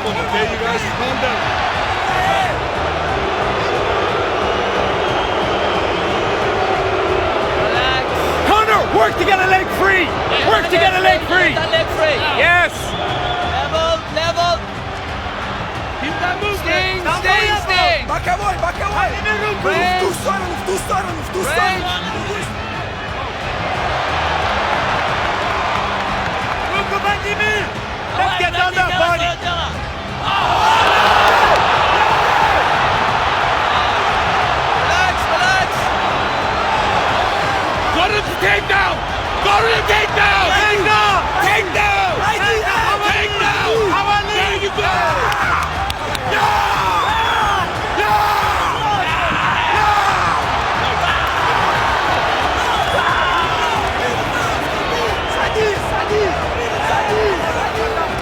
one, okay? You guys calm down. Relax. Connor, work to get a leg free. Work to get a leg free. Get that leg free. Yes. Level, level. Keep that movement. Sting. Back away. Range. В ту сторону. Let's get on that body. Relax. Go to the takedown. Go to the takedown. Takedown. There you go.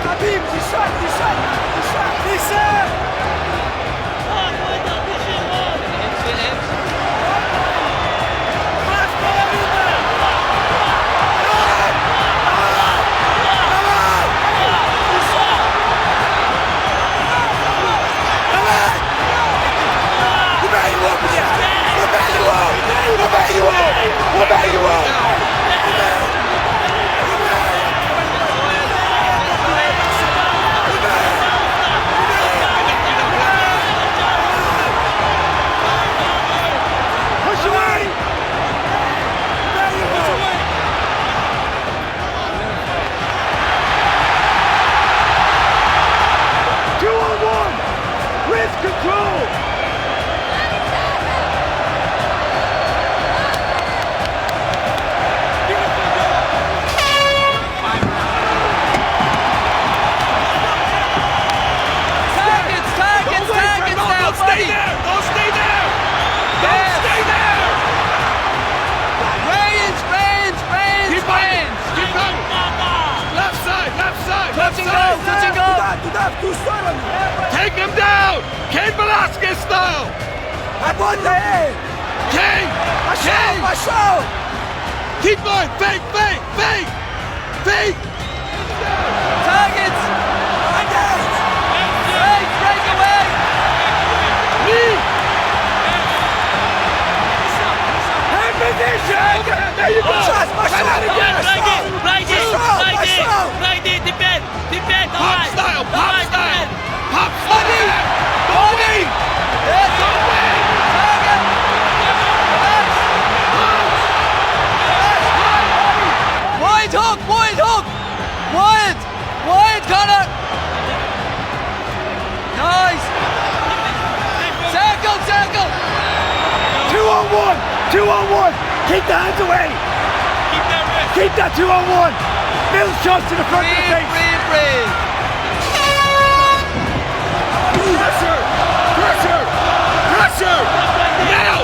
Khabib, дышать. Finish. Push away. 2-on-1 with control. Targets now, Don't stay buddy. there. Don't stay there. Yes. Stay there. Range. Keep coming. Left side. Touch and go. Туда, в ту сторону. Take him down. Cain Velasquez style. Работай! Cain. Пошел! Keep going. Fake. Targets. Молодец! Break away. Knee. Hand position. There you go. Сейчас, пошел! Pop style. Pop style. Body. Yes. Target. Wide hook. Wide, Connor. Nice. Circle. 2-on-1. Keep the hands away. Keep that 2-on-1. Middle shots to the front of the face. Breathe. Pressure. Now.